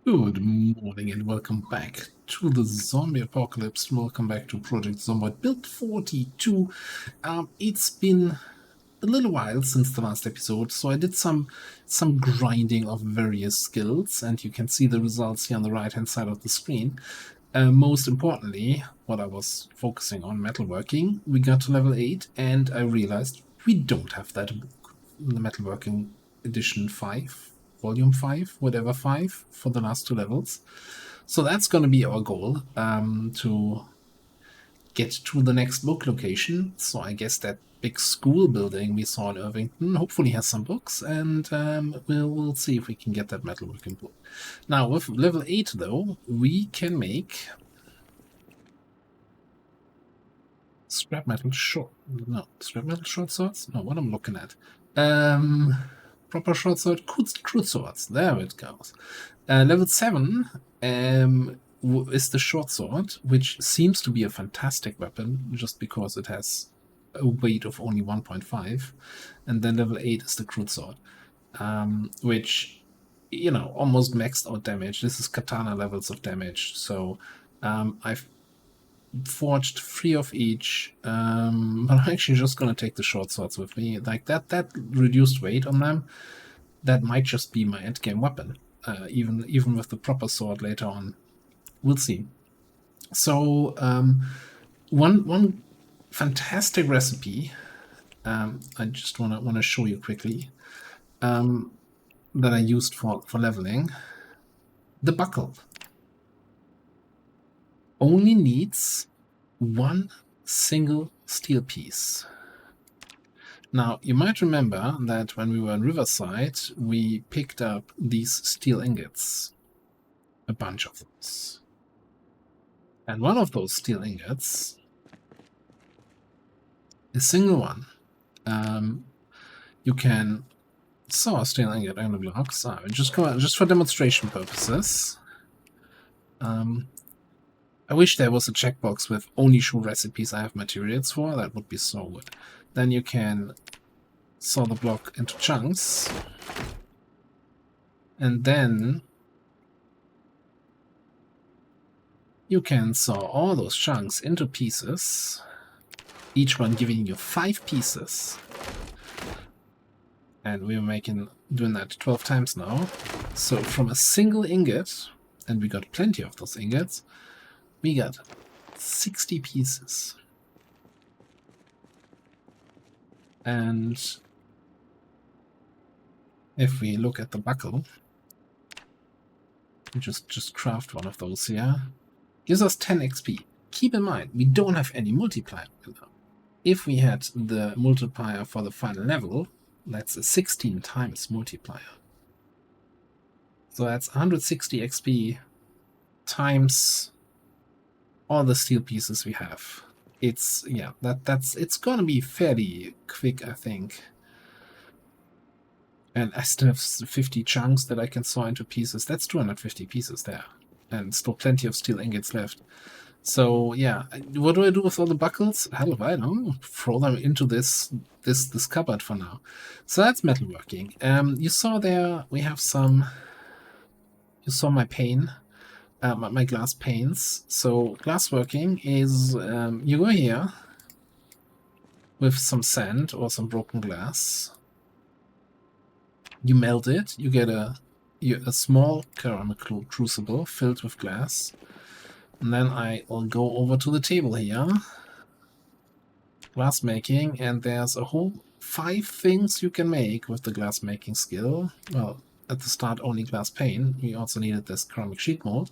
Good morning and welcome back to the zombie apocalypse. Welcome back to Project Zomboid Build 42. It's been a little while since the last episode, so I did some grinding of various skills, and you can see the results here on the right hand side of the screen. Most importantly, what I was focusing on, metalworking, we got to level 8, and I realized we don't have that book, the metalworking edition 5. Volume 5, whatever 5, for the last 2 levels. So that's going to be our goal, to get to the next book location. So I guess that big school building we saw in Irvington hopefully has some books, and we'll see if we can get that metalworking book. Now, with level 8, though, we can make scrap metal short swords? No, what I'm looking at. Proper short sword, crude swords. There it goes. Level 7 is the short sword, which seems to be a fantastic weapon just because it has a weight of only 1.5. And then level 8 is the crude sword, which, almost maxed out damage. This is katana levels of damage. So I've forged 3 of each, but I'm actually just going to take the short swords with me. Like that reduced weight on them, that might just be my endgame weapon, even with the proper sword later on. We'll see. So one fantastic recipe I just want to show you quickly, that I used for leveling. The buckle only needs one single steel piece. Now, you might remember that when we were in Riverside, we picked up these steel ingots, a bunch of those. And one of those steel ingots, a single one, you can saw a steel ingot on the blocks. Just for demonstration purposes. I wish there was a checkbox with only show recipes I have materials for. That would be so good. Then you can saw the block into chunks, and then you can saw all those chunks into pieces, each one giving you 5 pieces. And we're doing that 12 times now. So from a single ingot, and we got plenty of those ingots, we got 60 pieces. And if we look at the buckle, just craft one of those here, gives us 10 XP. Keep in mind, we don't have any multiplier. If we had the multiplier for the final level, that's a 16 times multiplier. So that's 160 XP times all the steel pieces we have. It's it's gonna be fairly quick, I think. And I still have 50 chunks that I can saw into pieces. That's 250 pieces there, and still plenty of steel ingots left. So yeah, what do I do with all the buckles? Hell if I know. Throw them into this cupboard for now. So that's metalworking. You saw there we have some. You saw my pane. My glass panes. So glassworking is you go here with some sand or some broken glass. You melt it. You get a small ceramic crucible filled with glass. And then I will go over to the table here. Glass making, and there's a whole 5 things you can make with the glass making skill. Well, at the start only glass pane. We also needed this ceramic sheet mold.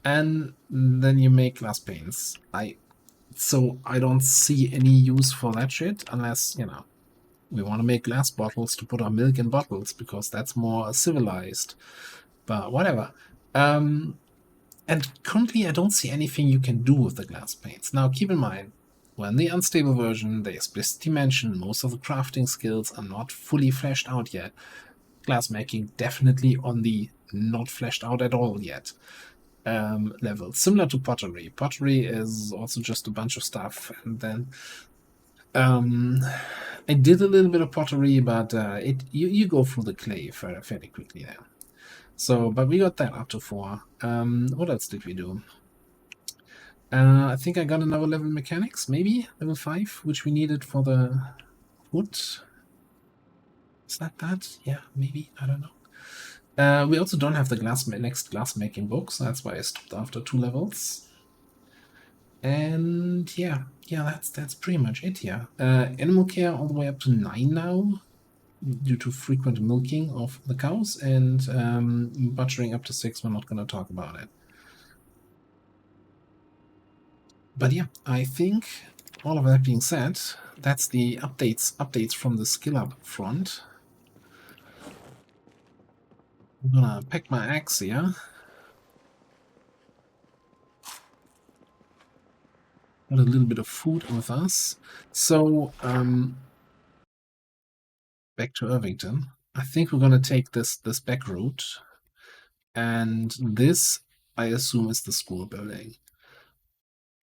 And then you make glass panes. So I don't see any use for that shit unless, we want to make glass bottles to put our milk in bottles because that's more civilized. But whatever. And currently I don't see anything you can do with the glass panes. Now keep in mind, when the unstable version, they explicitly mention most of the crafting skills are not fully fleshed out yet. Glass making definitely on the not fleshed out at all yet level, similar to pottery. Pottery is also just a bunch of stuff, and then I did a little bit of pottery, but you go through the clay fairly quickly there. So, but we got that up to 4. What else did we do? I think I got another level mechanics, maybe level 5, which we needed for the wood. Is that? Yeah, maybe. I don't know. We also don't have the next glass making book, so that's why I stopped after 2 levels. And yeah, that's pretty much it here. Animal care all the way up to 9 now, due to frequent milking of the cows, and butchering up to 6. We're not going to talk about it. But yeah, I think all of that being said, that's the updates from the skill up front. I'm gonna pack my axe here. Got a little bit of food with us. So back to Irvington. I think we're gonna take this back route, and this I assume is the school building.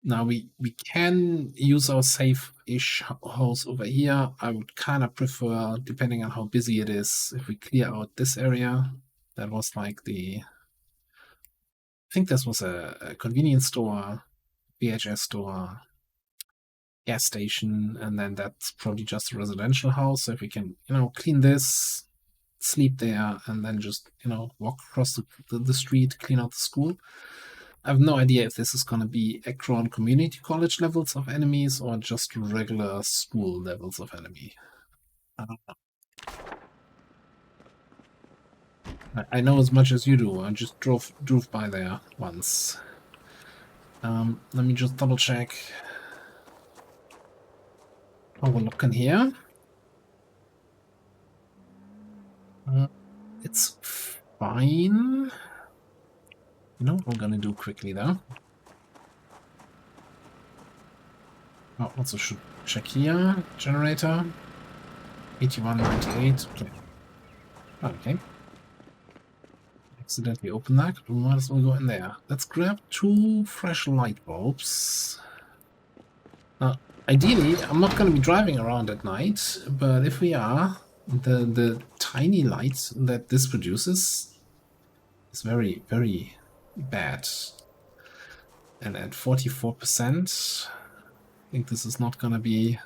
Now we can use our safe-ish house over here. I would kind of prefer, depending on how busy it is, if we clear out this area. That was like I think this was a convenience store, VHS store, gas station, and then that's probably just a residential house. So if we can, clean this, sleep there, and then just, walk across the street, clean out the school. I have no idea if this is going to be Akron Community College levels of enemies or just regular school levels of enemy. I don't know. I know as much as you do. I just drove by there once. Let me just double check. Oh, we're looking here. It's fine. You know what we're gonna do quickly though? Oh, also should check here. Generator. 8198. Okay. Okay. Accidentally open that. We might as well go in there. Let's grab 2 fresh light bulbs. Ideally, I'm not going to be driving around at night, but if we are, the tiny light that this produces is very, very bad. And at 44%, I think this is not going to be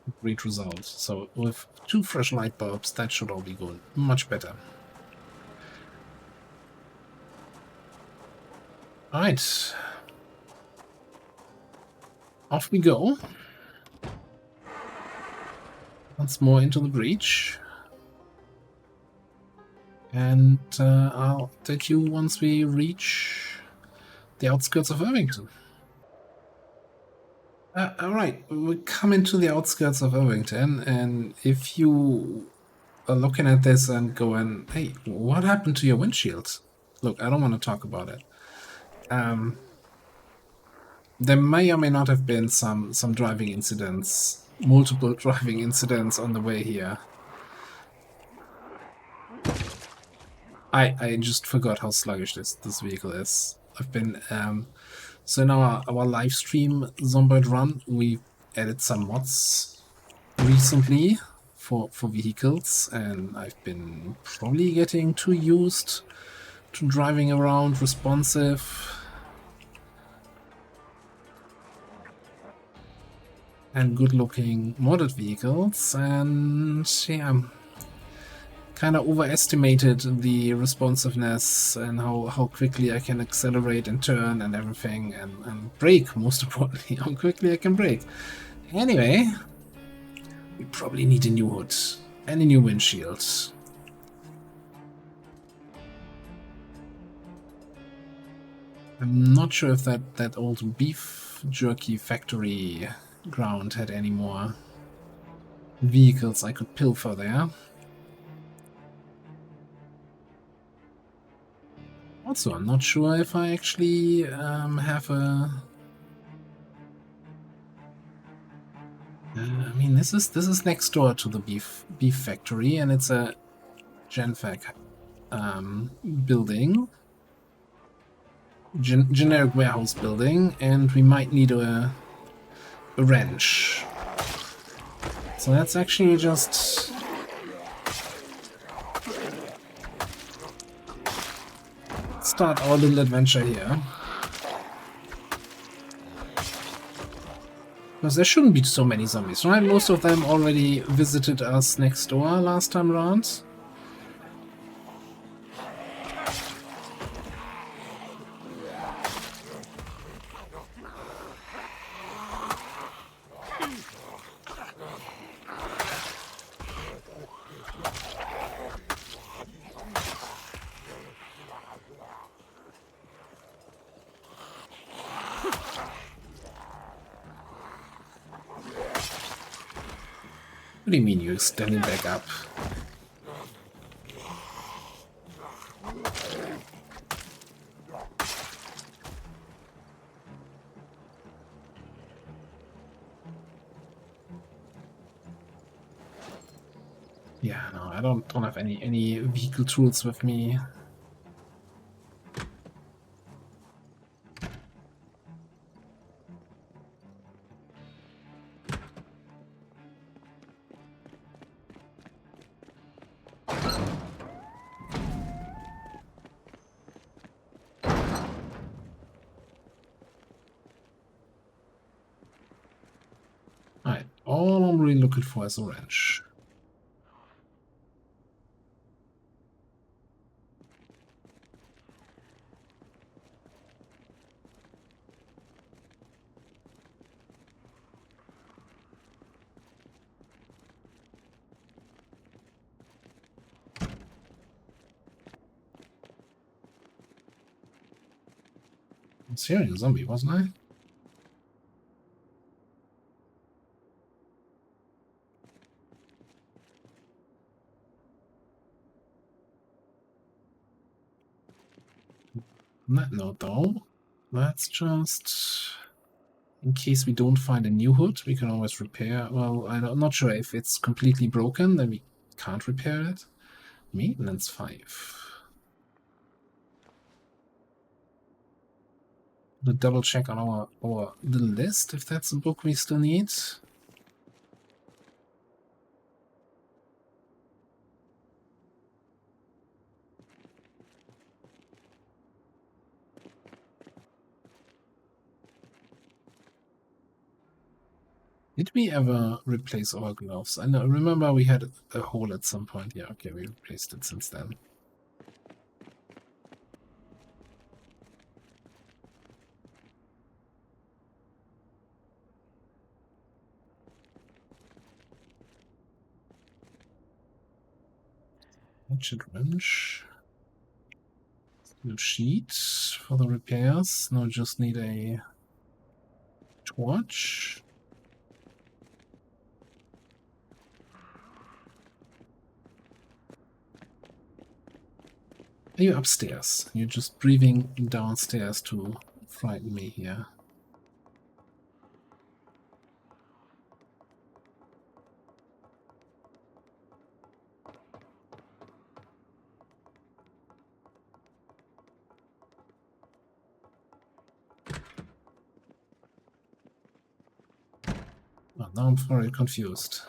a great result. So with 2 fresh light bulbs, that should all be going much better. Alright. Off we go. Once more into the breach. And I'll update you once we reach the outskirts of Irvington. Alright, we come into the outskirts of Irvington, and if you are looking at this and going, hey, what happened to your windshield? Look, I don't want to talk about it. There may or may not have been some driving incidents, multiple driving incidents on the way here. I just forgot how sluggish this vehicle is. I've been so in our live stream Zomboid run, we added some mods recently for vehicles, and I've been probably getting too used to driving around responsive and good-looking modded vehicles, and yeah, kind of overestimated the responsiveness and how quickly I can accelerate and turn and everything, and brake, most importantly, how quickly I can brake. Anyway, we probably need a new hood and a new windshield. I'm not sure if that old beef jerky factory ground had any more vehicles I could pilfer there. Also, I'm not sure if I actually have a... I mean, this is next door to the beef factory, and it's a genfac building, generic warehouse building, and we might need a wrench. So that's actually just start our little adventure here. Because there shouldn't be so many zombies, right? Most of them already visited us next door last time around. What do you mean you're standing back up? Yeah, no, I don't have any vehicle tools with me. Alright, all I'm really looking for is a wrench. I was hearing a zombie, wasn't I? On that note, though, let's just, in case we don't find a new hood, we can always repair. Well, I'm not sure if it's completely broken, then we can't repair it. Maintenance 5. To double check on our little list if that's a book we still need. Did we ever replace our gloves? I remember we had a hole at some point. Yeah, okay, we replaced it since then. Hatchet wrench. No sheet for the repairs. No, just need a torch. Are you upstairs? You're just breathing downstairs to frighten me here. Oh, now I'm very confused.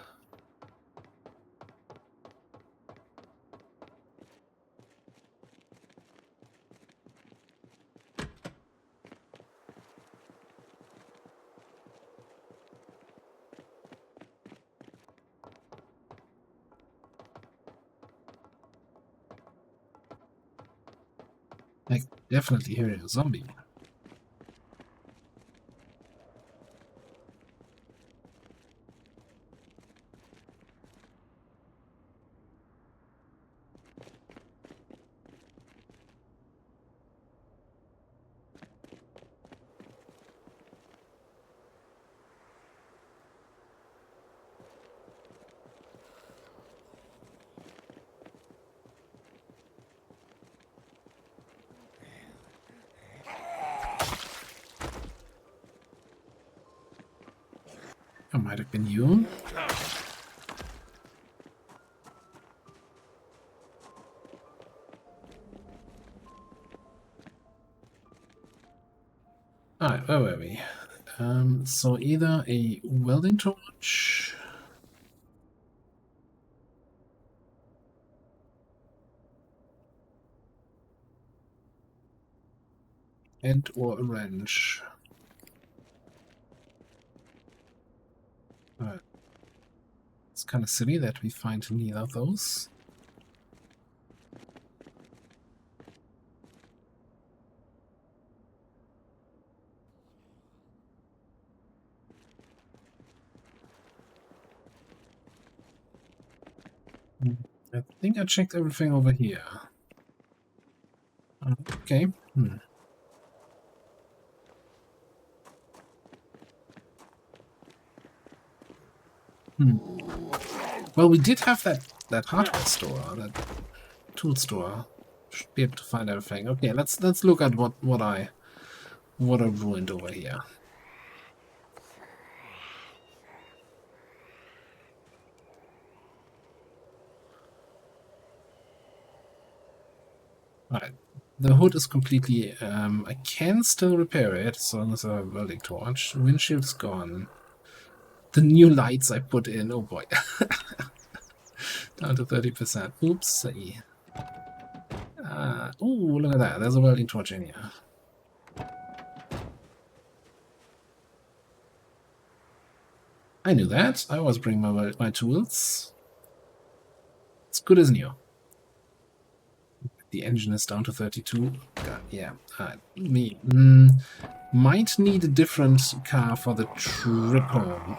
I definitely hear a zombie. That might have been you. Alright, where were we? So either a welding torch. And or a wrench. It's kind of silly that we find neither of those. I think I checked everything over here. Okay. Well, we did have that hardware store, that tool store. Should be able to find everything. Okay, let's look at what I ruined over here. Alright. The hood is completely I can still repair it as long as I have a welding torch. Windshield's gone. The new lights I put in, oh boy. Down to 30%. Oops. Oh, look at that. There's a welding torch in here. I knew that. I always bring my tools. It's good as new. The engine is down to 32. God, yeah. Might need a different car for the trip home.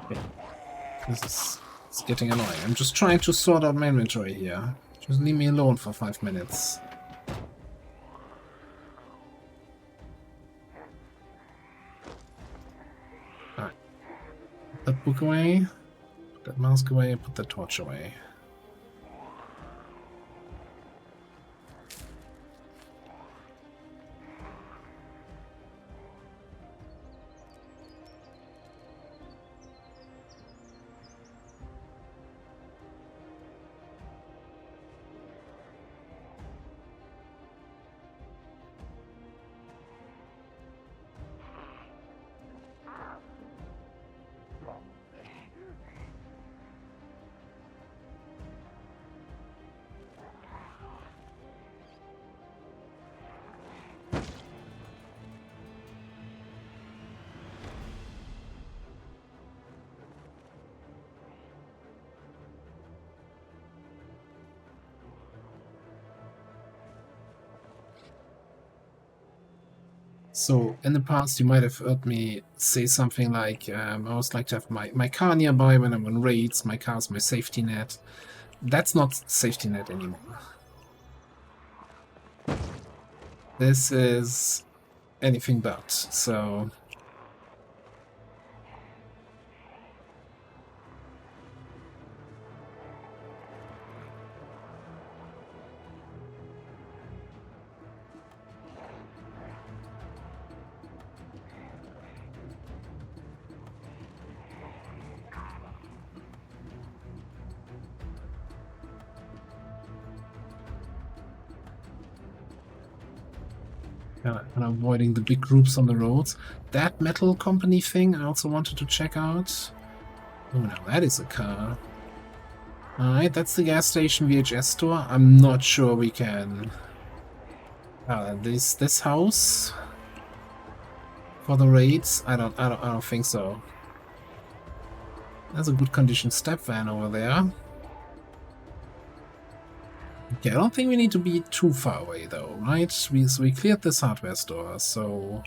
Okay. It's getting annoying. I'm just trying to sort out my inventory here. Just leave me alone for 5 minutes. Alright. Put that book away. Put that mask away. Put that torch away. So, in the past, you might have heard me say something like, I always like to have my car nearby when I'm on raids. My car's my safety net. That's not safety net anymore. This is anything but, so... And avoiding the big groups on the roads. That metal company thing I also wanted to check out. Oh, now that is a car. Alright, that's the gas station VHS store. I'm not sure we can... this house for the raids? I don't think so. There's a good condition step van over there. Okay, I don't think we need to be too far away though, right? We cleared this hardware store, so...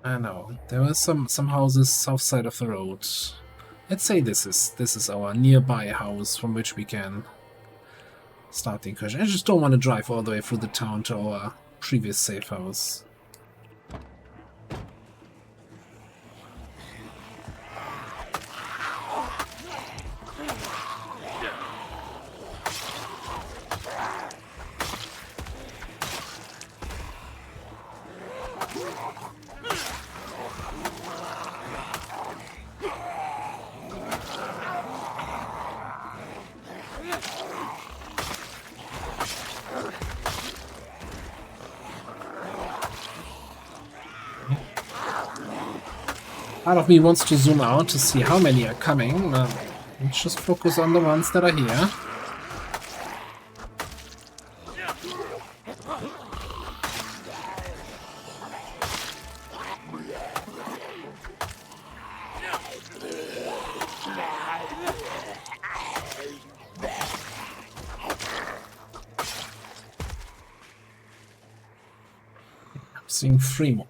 I know. There were some houses south side of the road. Let's say this is our nearby house from which we can start the incursion. I just don't want to drive all the way through the town to our previous safe house. Part of me wants to zoom out to see how many are coming. Let's just focus on the ones that are here. Seeing 3 more.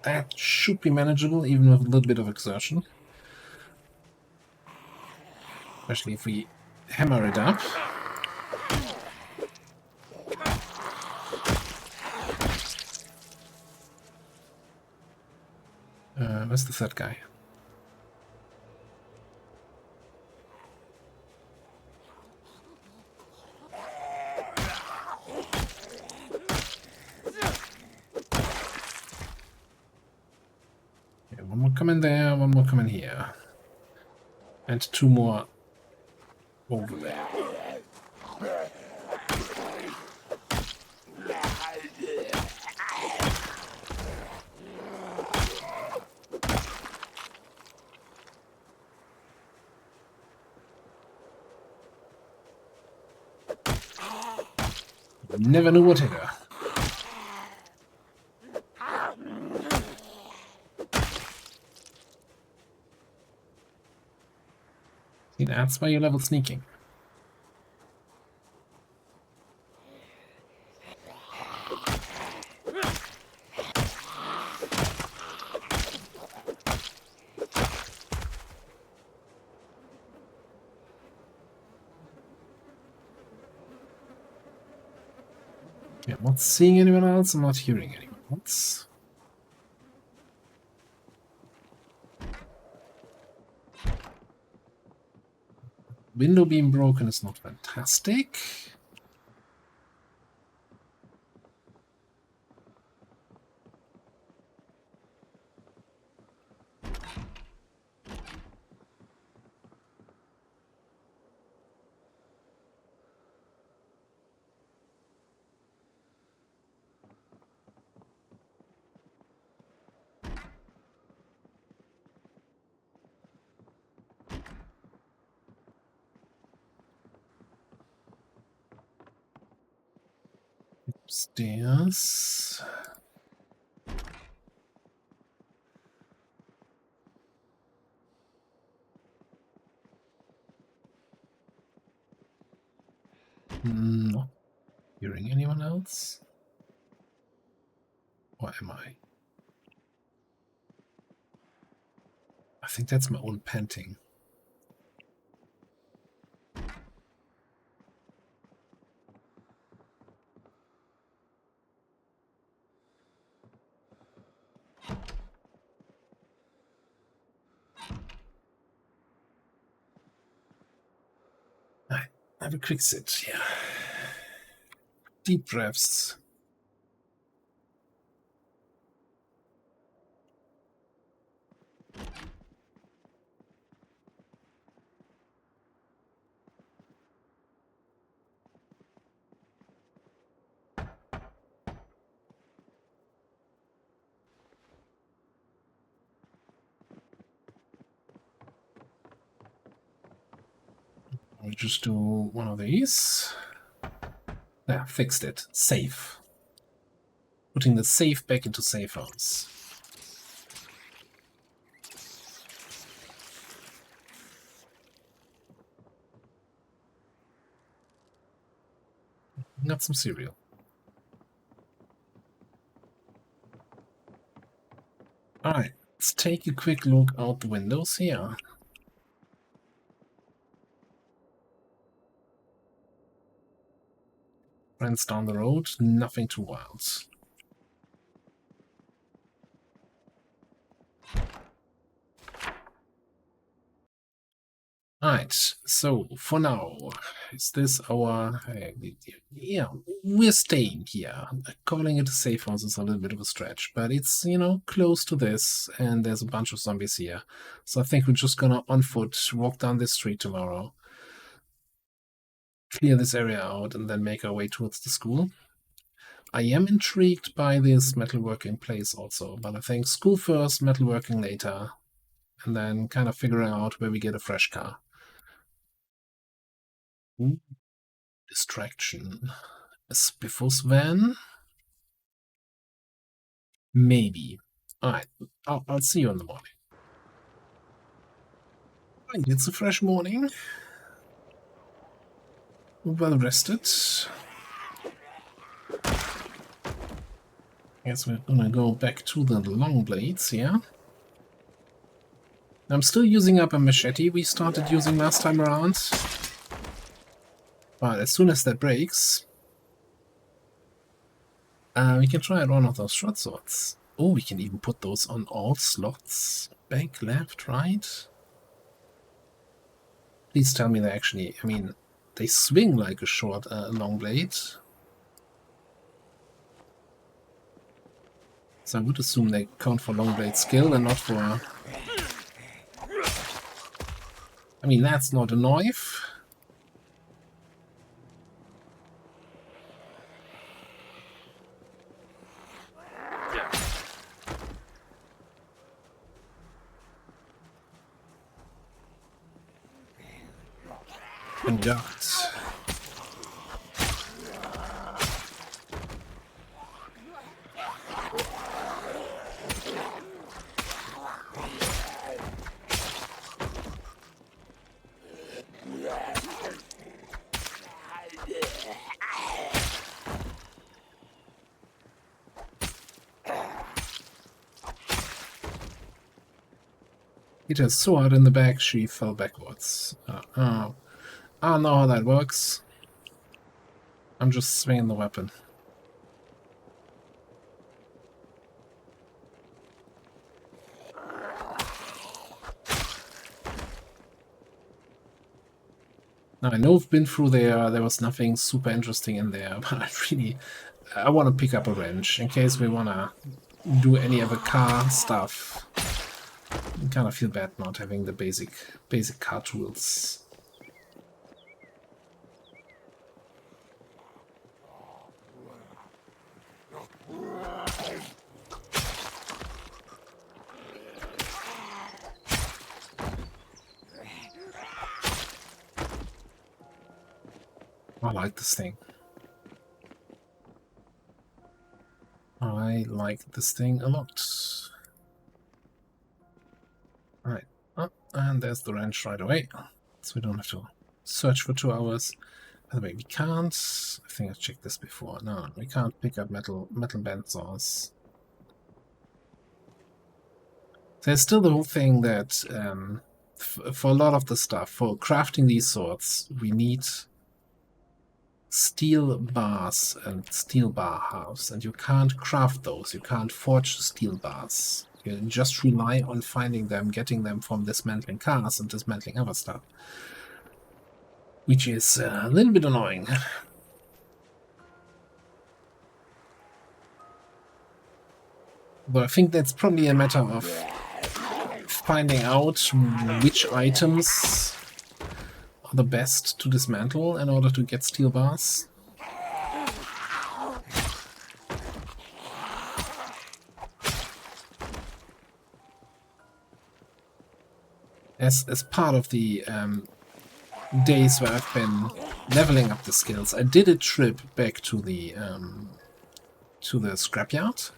That should be manageable, even with a little bit of exertion. Especially if we hammer it up. Where's the third guy? One more coming there, one more coming here. And 2 more over there. Never knew what hit her. See, that's why you level sneaking. Okay, I'm not seeing anyone else, I'm not hearing anyone else. Window being broken is not fantastic. Upstairs. Not hearing anyone else? Or am I? I think that's my own panting. I have a quick sit here. Deep breaths. I'll just do one of these. Yeah, fixed it. Save. Putting the save back into safe house. Got some cereal. Alright, let's take a quick look out the windows here. Friends down the road, nothing too wild. Alright, so for now, is this our... yeah, we're staying here. Calling it a safe house is a little bit of a stretch, but it's, you know, close to this, and there's a bunch of zombies here. So I think we're just gonna on foot walk down this street tomorrow, clear this area out, and then make our way towards the school. I am intrigued by this metalworking place also, but I think school first, metalworking later. and then kind of figuring out where we get a fresh car. Ooh. Distraction. A Spiffos van? Maybe. Alright, I'll see you in the morning. Right, it's a fresh morning. Well rested. Guess we're gonna go back to the long blades, yeah? I'm still using up a machete we started using last time around. But as soon as that breaks, we can try out one of those short swords. Oh, we can even put those on all slots. Back, left, right. Please tell me they actually, I mean, they swing like a short, long blade. So I would assume they count for long blade skill and not for... I mean, that's not a knife. Conduct. Hit her sword in the back, she fell backwards. I don't know how that works. I'm just swinging the weapon. Now, I know I've been through there, there was nothing super interesting in there, but I want to pick up a wrench in case we want to do any other car stuff. I kind of feel bad not having the basic car tools. I like this thing. I like this thing a lot. Alright, oh, and there's the wrench right away, so we don't have to search for 2 hours. By the way, we can't... I think I checked this before. No, we can't pick up metal bandsaws. There's still the whole thing that for a lot of the stuff, for crafting these swords, we need steel bars and steel bar halves, and you can't craft those, you can't forge steel bars. You just rely on finding them, getting them from dismantling cars and dismantling other stuff. Which is a little bit annoying. But I think that's probably a matter of finding out which items are the best to dismantle in order to get steel bars. As part of the days where I've been leveling up the skills, I did a trip back to the scrapyard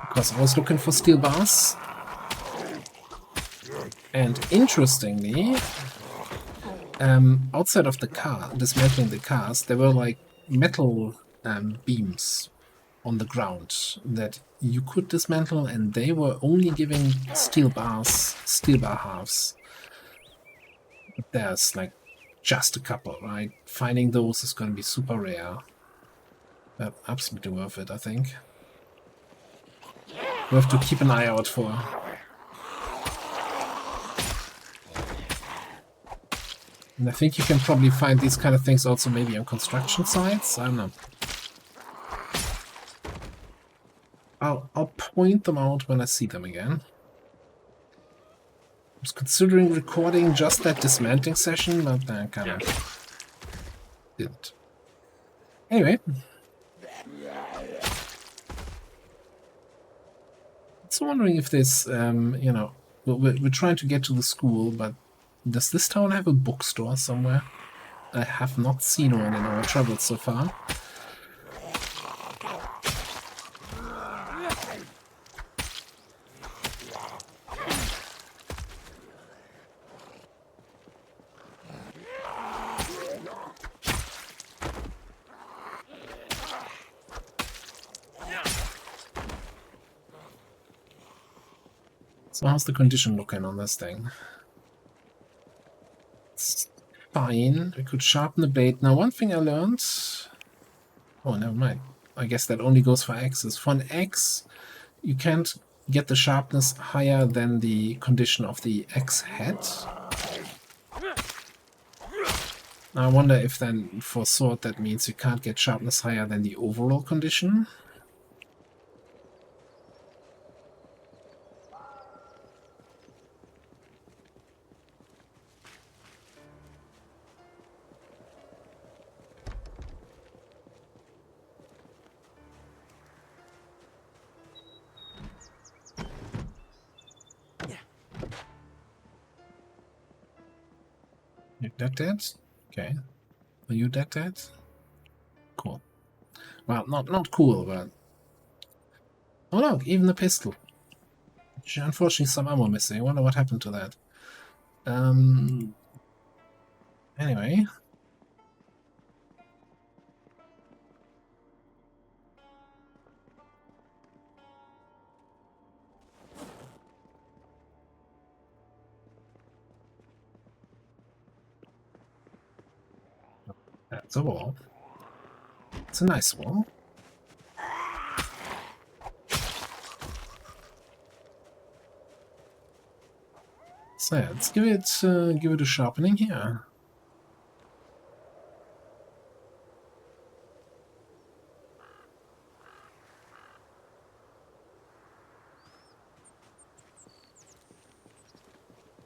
because I was looking for steel bars, and interestingly, outside of the car, dismantling the cars, there were like metal beams on the ground that you could dismantle, and they were only giving steel bar halves. But there's like just a couple, right? Finding those is going to be super rare, but absolutely worth it, I think. We have to keep an eye out for. And I think you can probably find these kind of things also maybe on construction sites. I don't know. I'll point them out when I see them again. I was considering recording just that dismantling session, but I kind of didn't. Anyway. Let's also wondering if this, you know, we're trying to get to the school, but does this town have a bookstore somewhere? I have not seen one in our travels so far. So how's the condition looking on this thing? It's fine. We could sharpen the blade. Now, one thing I learned... Oh, never mind. I guess that only goes for axes. For an axe, you can't get the sharpness higher than the condition of the axe head. Now, I wonder if then for sword that means you can't get sharpness higher than the overall condition. You're dead? Okay. Are you dead? Cool. Well, not cool, but... Oh look, even the pistol. Unfortunately, some ammo missing. I wonder what happened to that. Anyway. That's a wall. It's a nice wall. So yeah, let's give it a sharpening here.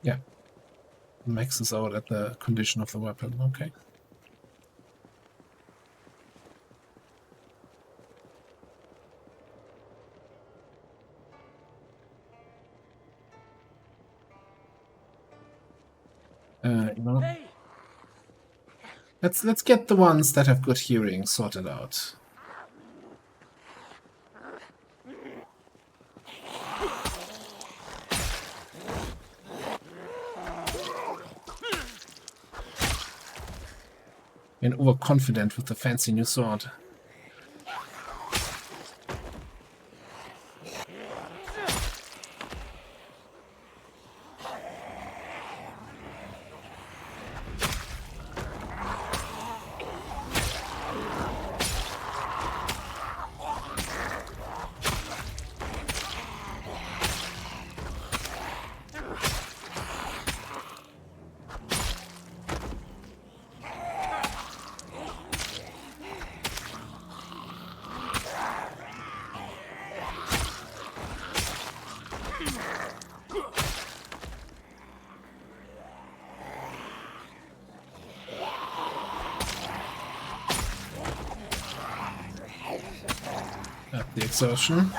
Yeah. Maxes out at the condition of the weapon, okay. You know, let's get the ones that have good hearing sorted out. And overconfident with the fancy new sword. The exertion.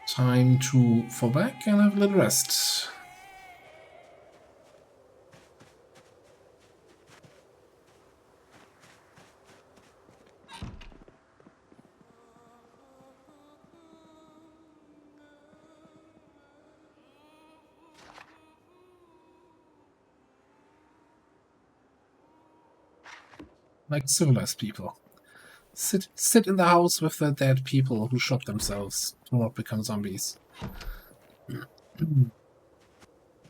Time to fall back and have a little rest. Like civilized people. Sit in the house with the dead people who shot themselves to not become zombies.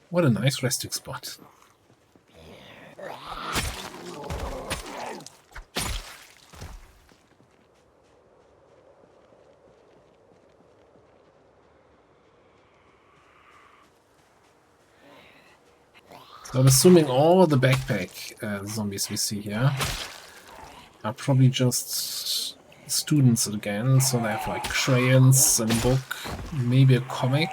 What a nice resting spot. So I'm assuming all the backpack zombies we see here are probably just students again, so they have like crayons and a book, maybe a comic.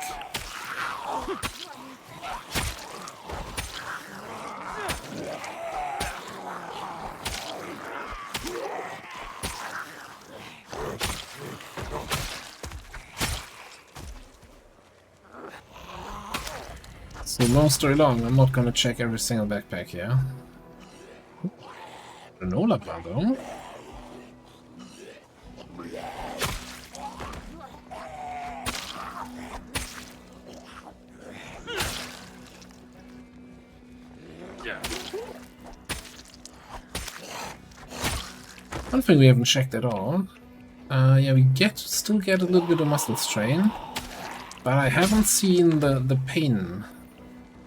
So long story long, I'm not gonna check every single backpack here. Granola bar though. One thing we haven't checked at all. Yeah, we still get a little bit of muscle strain, but I haven't seen the pain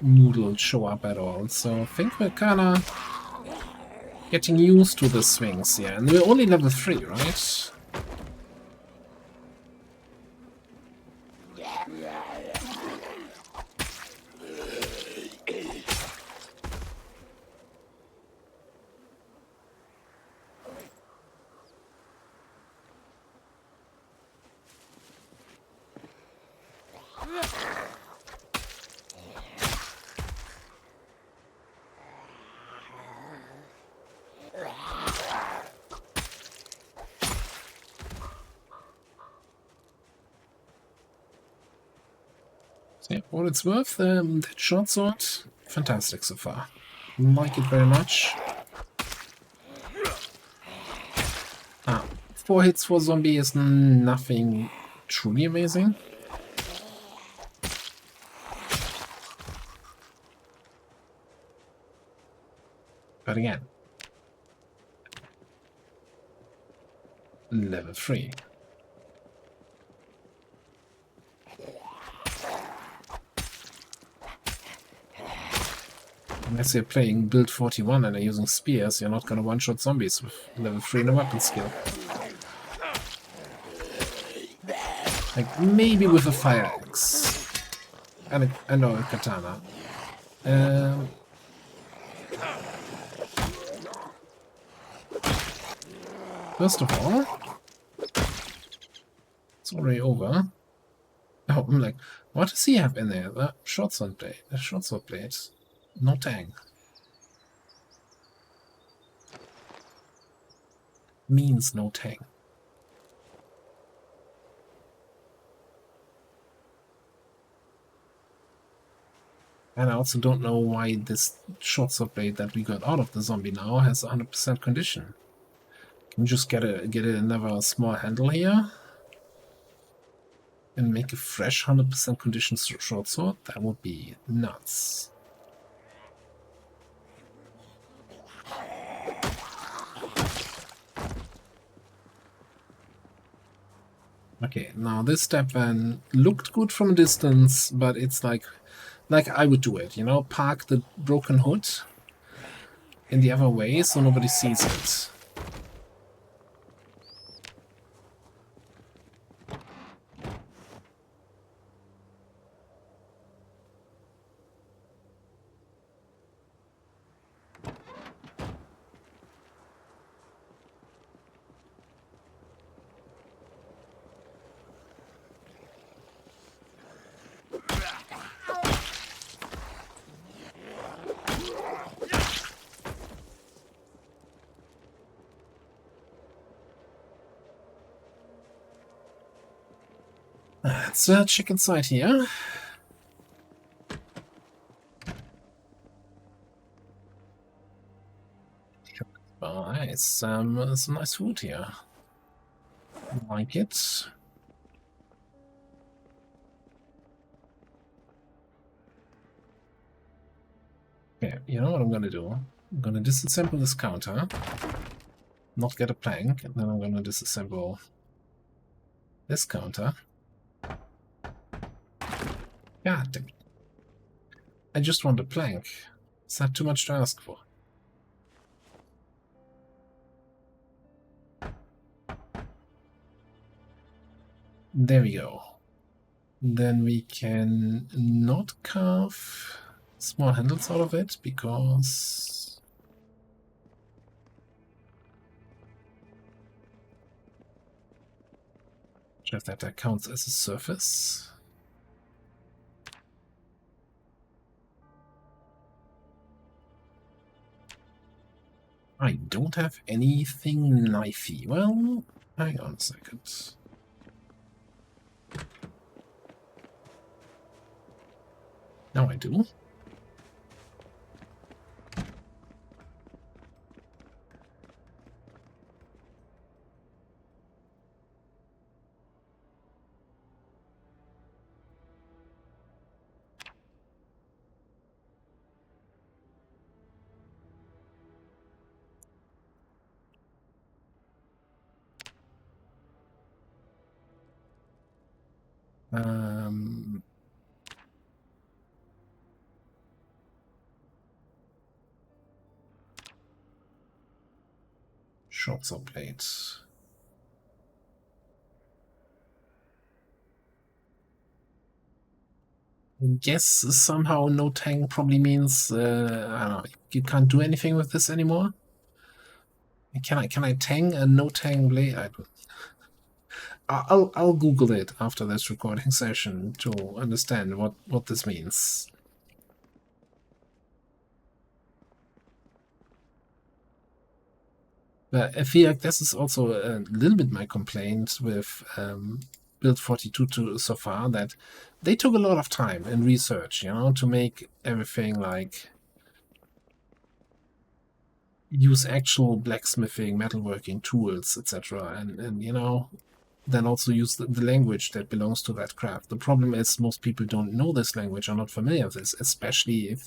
noodle show up at all. So I think we're kinda getting used to the swings, yeah. And we're only level 3, right? Yeah, for what it's worth, that short sword, fantastic so far. Like it very much. 4 hits for zombie is nothing truly amazing. But again, level 3. Unless you're playing build 41 and are using spears, you're not gonna one-shot zombies with level 3 in a weapon skill. Like, maybe with a fire axe. And a katana. First of all, it's already over. Oh, I'm like, what does he have in there? The short sword blade. The short sword blade. No tang. Means no tang. And I also don't know why this short sword blade that we got out of the zombie now has 100% condition. Can we just get another small handle here? And make a fresh 100% condition short sword? That would be nuts. Okay, now this step then looked good from a distance, but it's like I would do it, you know, park the broken hood in the other way so nobody sees it. Let's check inside here. Nice. Some nice food here. Like it. Okay, you know what I'm gonna do? I'm gonna disassemble this counter. Not get a plank, and then I'm gonna disassemble this counter. God damn it. I just want a plank. Is that too much to ask for? There we go. Then we can not carve small handles out of it because Just that counts as a surface. I don't have anything knifey. Well, hang on a second. Now I do. Short saw blade. Guess somehow no tang probably means I don't know, you can't do anything with this anymore. Can I tang a no tang blade? I'll Google it after this recording session to understand what this means. But I feel like this is also a little bit my complaint with Build 42 so far, that they took a lot of time and research, to make everything like use actual blacksmithing, metalworking tools, etc. And then also use the language that belongs to that craft. The problem is most people don't know this language, are not familiar with this, especially if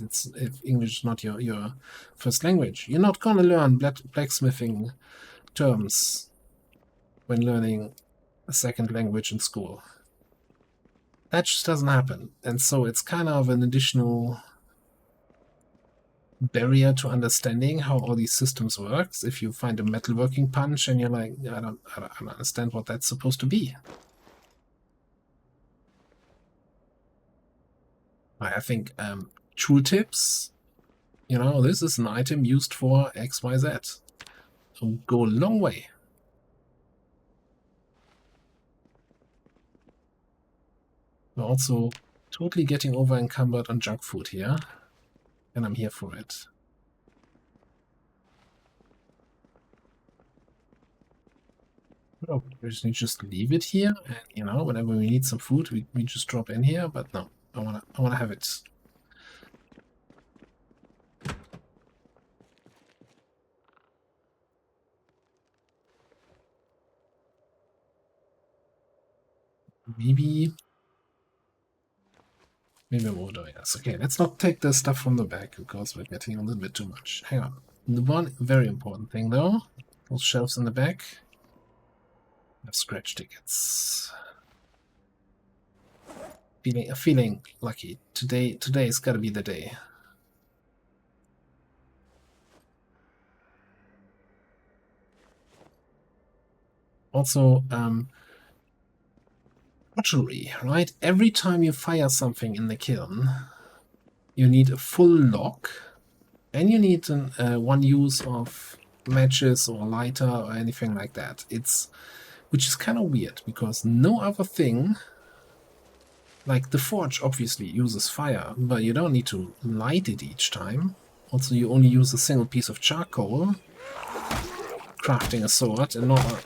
English is not your first language. You're not going to learn blacksmithing terms when learning a second language in school. That just doesn't happen. And so it's kind of an additional barrier to understanding how all these systems works. If you find a metalworking punch and you're like, I don't understand what that's supposed to be. I think tooltips, this is an item used for XYZ. So go a long way. We're also totally getting over encumbered on junk food here, and I'm here for it. Oh, we just leave it here, and whenever we need some food, we just drop in here. But no, I wanna have it. Maybe we'll do this. Okay, let's not take the stuff from the back because we're getting a little bit too much. Hang on. The one very important thing though, those shelves in the back have scratch tickets. Feeling lucky. Today's gotta be the day. Also, archery, right? Every time you fire something in the kiln, you need a full lock, and you need one use of matches or lighter or anything like that. Which is kind of weird because no other thing, like the forge obviously uses fire, but you don't need to light it each time. Also, you only use a single piece of charcoal crafting a sword and not a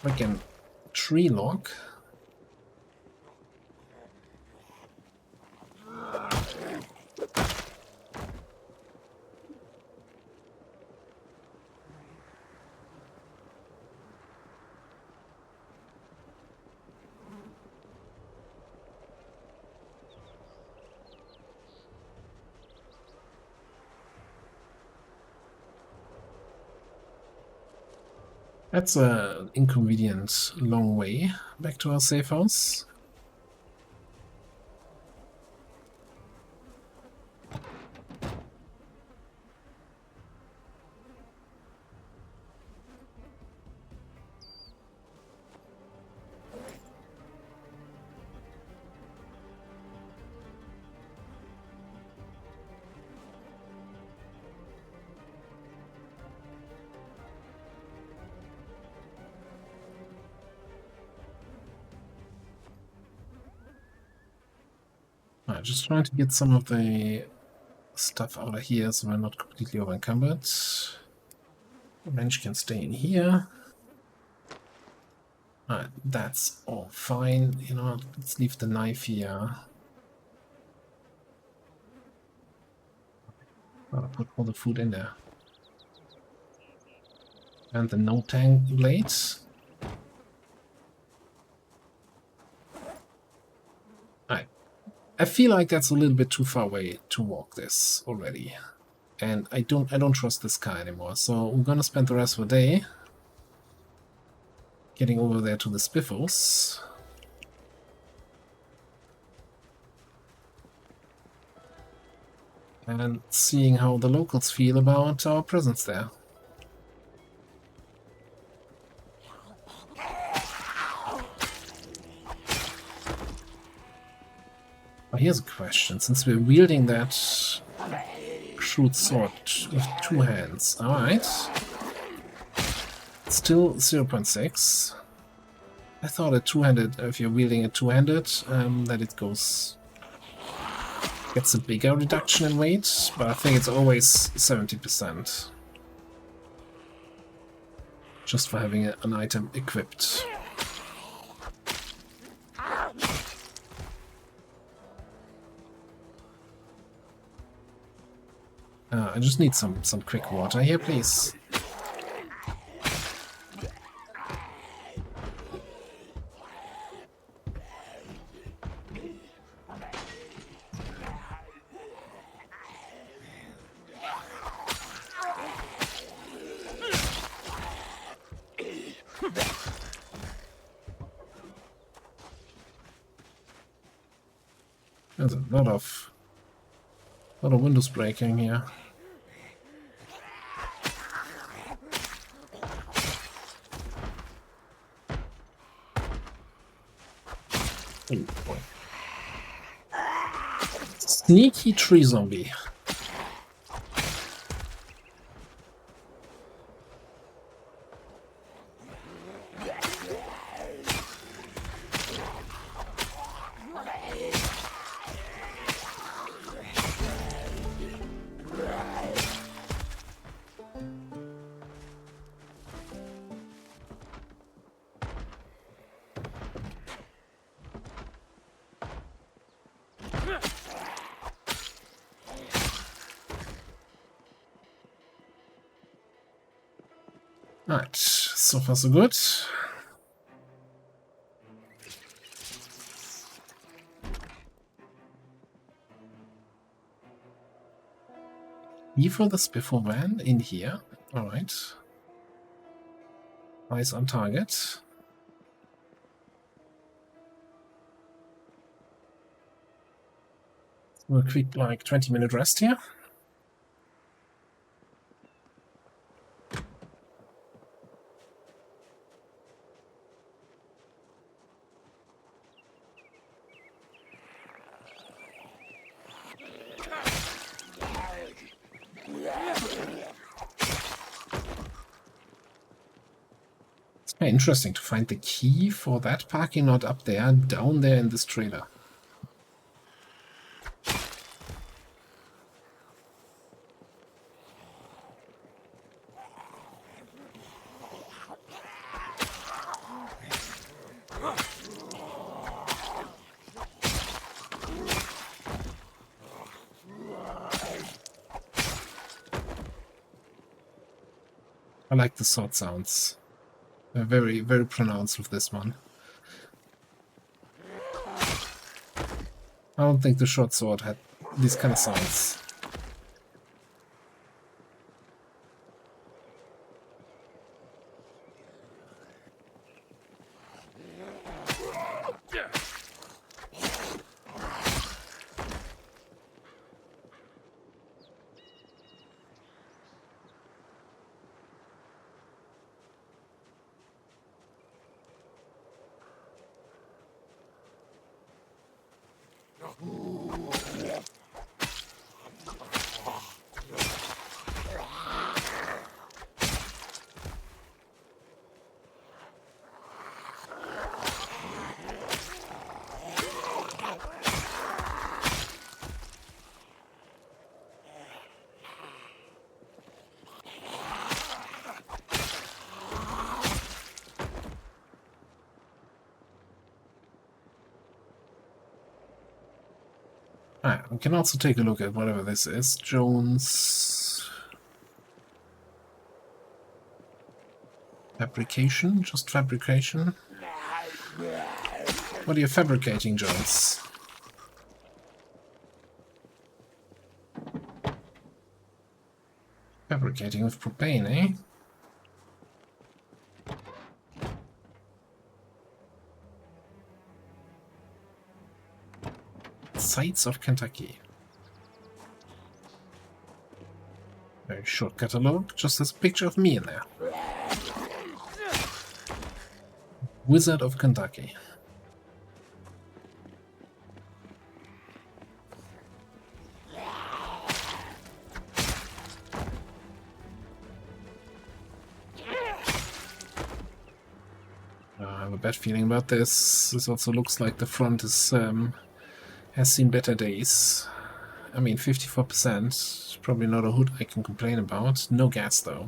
freaking tree log. That's an inconvenient long way back to our safe house. just trying to get some of the stuff out of here so we're not completely over encumbered. The wrench can stay in here. Alright, that's all fine. You know, let's leave the knife here. Gotta put all the food in there. And the no-tang blades. Alright. I feel like that's a little bit too far away to walk this already. And I don't trust this car anymore. So we're gonna spend the rest of the day getting over there to the Spiffles. And seeing how the locals feel about our presence there. Oh, here's a question. Since we're wielding that crude sword with 2 hands, alright. Still 0.6. I thought a two-handed, if you're wielding it two-handed, that it gets a bigger reduction in weight, but I think it's always 70%. Just for having an item equipped. I just need some quick water here, please. There's a lot of windows breaking here. Oh boy. Sneaky tree zombie. Alright, so far so good. E for the Spiffle van in here. Alright. Eyes on target. We'll quick, like, 20-minute rest here. It's very interesting to find the key for that parking lot up there, down there in this trailer. I like the sword sounds. They're very, very pronounced with this one. I don't think the short sword had these kind of sounds. Alright, we can also take a look at whatever this is. Jones... Fabrication? Just fabrication? What are you fabricating, Jones? Fabricating with propane, eh? Sights of Kentucky. Very short catalog, just has a picture of me in there. Wizard of Kentucky. I have a bad feeling about this. This also looks like the front is has seen better days. I mean, 54%. Probably not a hood I can complain about. No gas, though.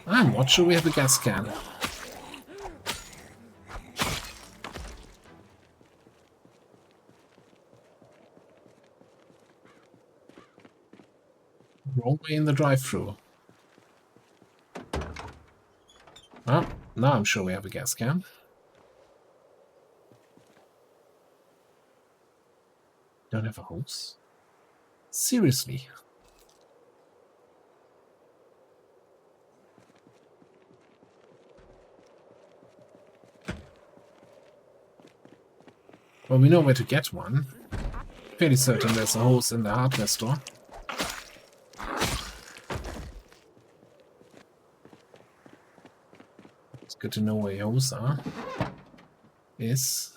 I'm not sure we have a gas can. Wrong way in the drive-thru. Oh, now I'm sure we have a gas can. Don't have a hose? Seriously? Well, we know where to get one. Fairly certain there's a hose in the hardware store. It's good to know where hoses are. Is.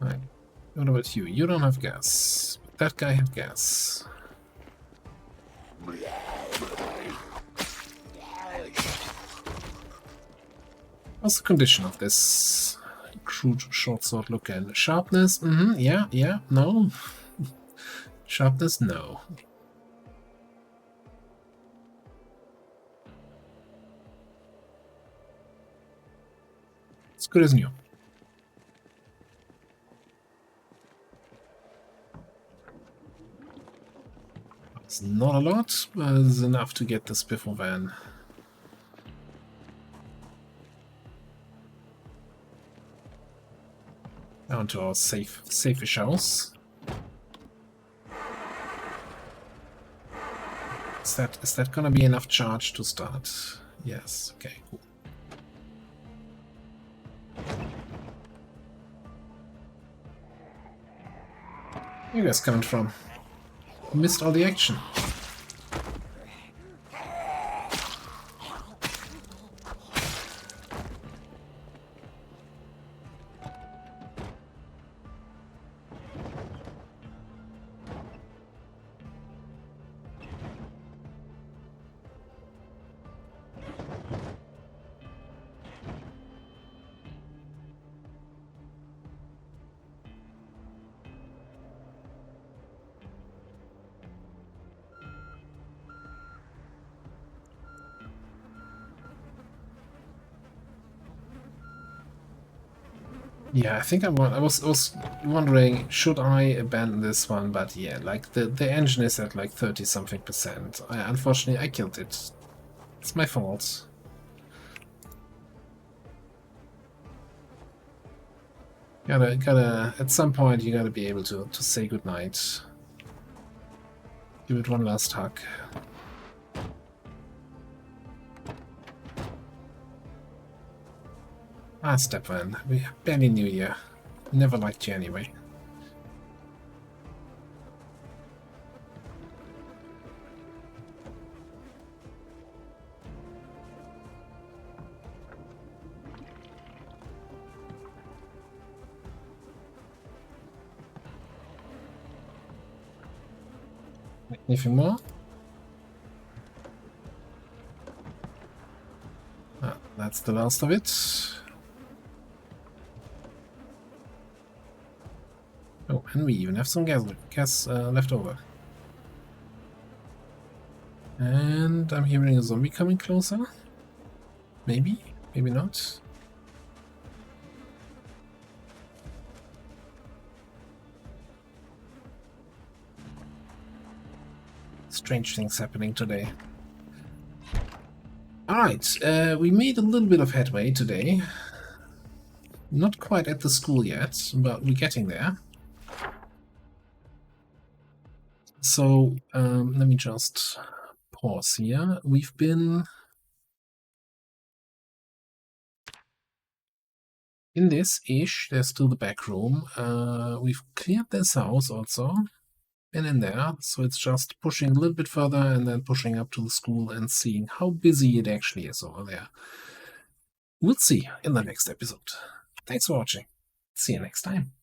Right. What about you? You don't have gas. That guy had gas. What's the condition of this crude short sword looking? Sharpness? Yeah, no. Sharpness? No. It's good as new. It's not a lot, but it's enough to get the Spiffle van. Down to our safe-ish house. Is that gonna be enough charge to start? Yes, okay, cool. Where are you guys coming from? Missed all the action. Yeah, I think I was wondering, should I abandon this one? But yeah, like the engine is at like 30-something%. Unfortunately, I killed it. It's my fault. Gotta. At some point, you gotta be able to say goodnight. Give it one last hug. Ah, Stefan, we barely knew you. Never liked you anyway. Anything more? Ah, that's the last of it. Oh, and we even have some gas left over. And I'm hearing a zombie coming closer. Maybe, maybe not. Strange things happening today. Alright, we made a little bit of headway today. Not quite at the school yet, but we're getting there. So, let me just pause here. We've been in this-ish. There's still the back room. We've cleared this house also. Been in there, so it's just pushing a little bit further and then pushing up to the school and seeing how busy it actually is over there. We'll see in the next episode. Thanks for watching. See you next time.